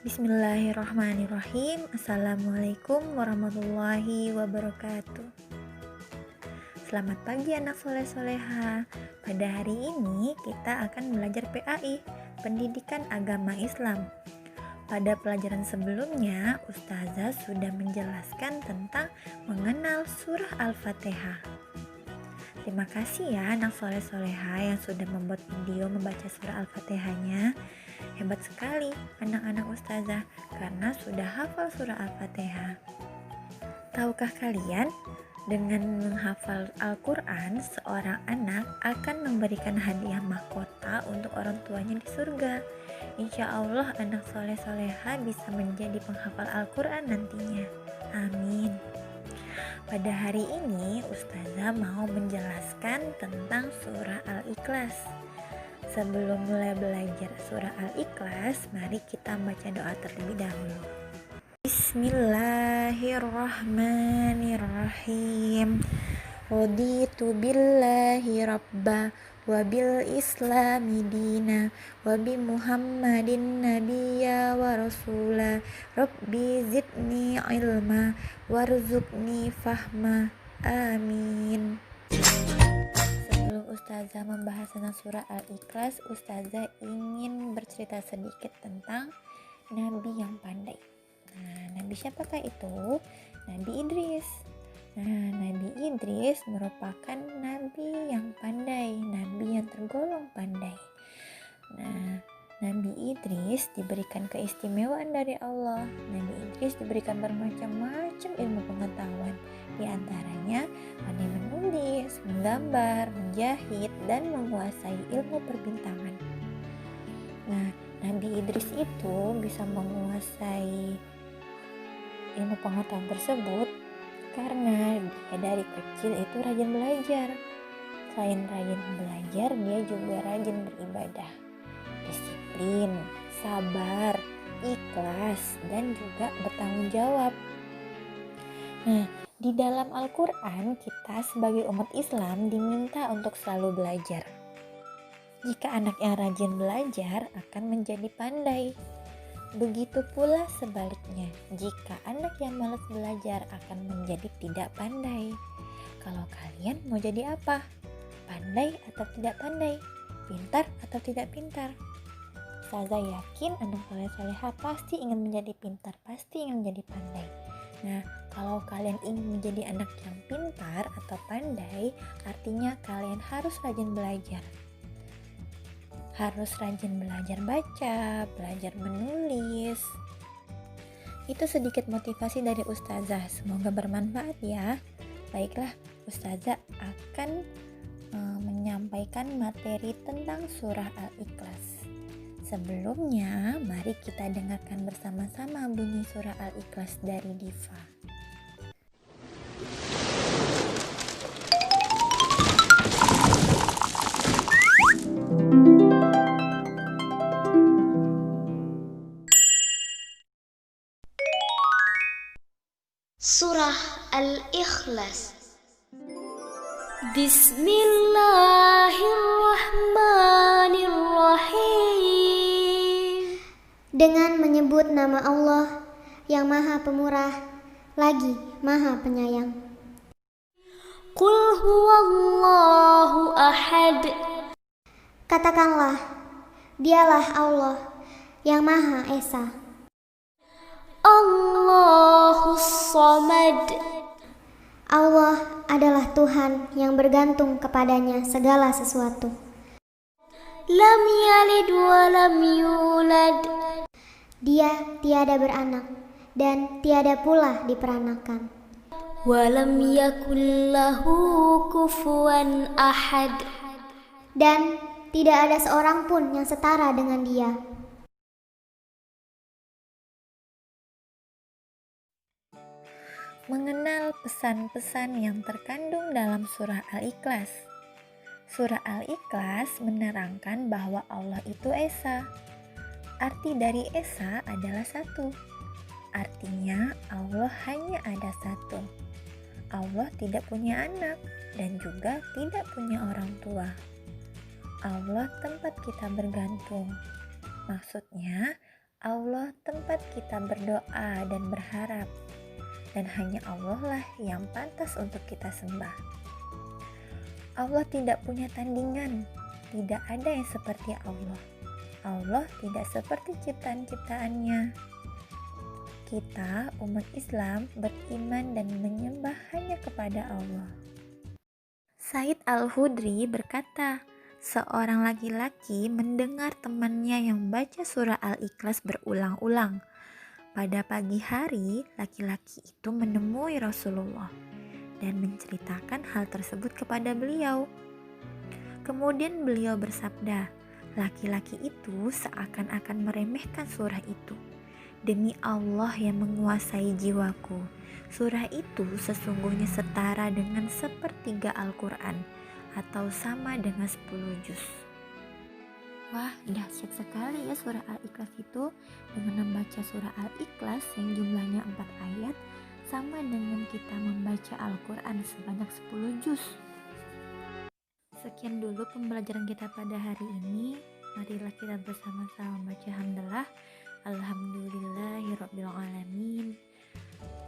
Bismillahirrahmanirrahim. Assalamualaikum warahmatullahi wabarakatuh. Selamat pagi anak soleh-soleha. Pada hari ini kita akan belajar PAI, Pendidikan Agama Islam. Pada pelajaran sebelumnya, Ustazah sudah menjelaskan tentang mengenal surah Al-Fatihah. Terima kasih ya anak soleh-soleha yang sudah membuat video membaca surah Al-Fatihahnya. Hebat sekali anak-anak Ustazah karena sudah hafal surah Al-Fatihah. Tahukah kalian, dengan menghafal Al-Quran, seorang anak akan memberikan hadiah mahkota untuk orang tuanya di surga. Insya Allah anak soleh-soleha bisa menjadi penghafal Al-Quran nantinya. Amin. Pada hari ini Ustazah mau menjelaskan tentang surah Al-Ikhlas. Sebelum mulai belajar surah Al-Ikhlas, mari kita baca doa terlebih dahulu. Bismillahirrahmanirrahim. Raditu billahi rabba wa bil islami dina wa bi muhammadin nabiyya wa rasula rabbi zidni ilma warzuqni fahma amin. Sebelum Ustazah membahas tentang surah Al-Ikhlas, Ustazah ingin bercerita sedikit tentang Nabi yang pandai. Nabi siapakah itu? Nabi Idris. Nabi Idris merupakan nabi yang pandai, nabi yang tergolong pandai. Nabi Idris diberikan keistimewaan dari Allah. Nabi Idris diberikan bermacam-macam ilmu pengetahuan. Di antaranya pandai menulis, menggambar, menjahit, dan menguasai ilmu perbintangan. Nabi Idris itu bisa menguasai ilmu pengetahuan tersebut karena dia dari kecil itu rajin belajar. Selain rajin belajar, dia juga rajin beribadah, disiplin, sabar, ikhlas, dan juga bertanggung jawab. Di dalam Al-Quran, kita sebagai umat Islam diminta untuk selalu belajar. Jika anak yang rajin belajar akan menjadi pandai. Begitu pula sebaliknya, jika anak yang malas belajar akan menjadi tidak pandai. Kalau kalian mau jadi apa? Pandai atau tidak pandai? Pintar atau tidak pintar? Ustazah yakin anak soleh-soleha pasti ingin menjadi pintar, pasti ingin menjadi pandai. Kalau kalian ingin menjadi anak yang pintar atau pandai, artinya kalian harus rajin belajar. Harus rajin belajar baca, belajar menulis. Itu sedikit motivasi dari Ustazah, semoga bermanfaat ya. Baiklah, Ustazah akan menyampaikan materi tentang surah Al-Ikhlas. Sebelumnya, mari kita dengarkan bersama-sama bunyi surah Al-Ikhlas dari Diva. Surah Al-Ikhlas. Bismillahirrahmanirrahim. Dengan menyebut nama Allah yang Maha Pemurah lagi Maha Penyayang. Qul huwallahu ahad. Katakanlah, dialah Allah yang Maha Esa. Allahus Samad. Allah adalah Tuhan yang bergantung kepadanya segala sesuatu. Lam yalid wa lam yulad. Dia tiada beranak dan tiada pula diperanakan. Wa lam yakul lahu kufuwan ahad. Dan tidak ada seorang pun yang setara dengan dia. Mengenal pesan-pesan yang terkandung dalam surah Al-Ikhlas. Surah Al-Ikhlas menerangkan bahwa Allah itu Esa. Arti dari Esa adalah satu. Artinya Allah hanya ada satu. Allah tidak punya anak dan juga tidak punya orang tua. Allah tempat kita bergantung. Maksudnya Allah tempat kita berdoa dan berharap, dan hanya Allah lah yang pantas untuk kita sembah. Allah tidak punya tandingan, tidak ada yang seperti Allah. Allah tidak seperti ciptaan-ciptaannya. Kita, umat Islam, beriman dan menyembah hanya kepada Allah. Said Al-Hudri berkata, seorang laki-laki mendengar temannya yang baca surah Al-Ikhlas berulang-ulang. Pada pagi hari, laki-laki itu menemui Rasulullah dan menceritakan hal tersebut kepada beliau. Kemudian beliau bersabda, laki-laki itu seakan-akan meremehkan surah itu. Demi Allah yang menguasai jiwaku, surah itu sesungguhnya setara dengan sepertiga Al-Quran atau sama dengan 10 juz. Wah, dahsyat sekali ya surah Al-Ikhlas itu. Dengan membaca surah Al-Ikhlas yang jumlahnya 4 ayat, sama dengan kita membaca Al-Quran sebanyak 10 juz. Sekian dulu pembelajaran kita pada hari ini. Marilah kita bersama-sama membaca hamdalah. Alhamdulillahirrabbilalamin.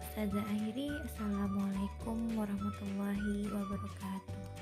Ustazah akhiri, assalamualaikum warahmatullahi wabarakatuh.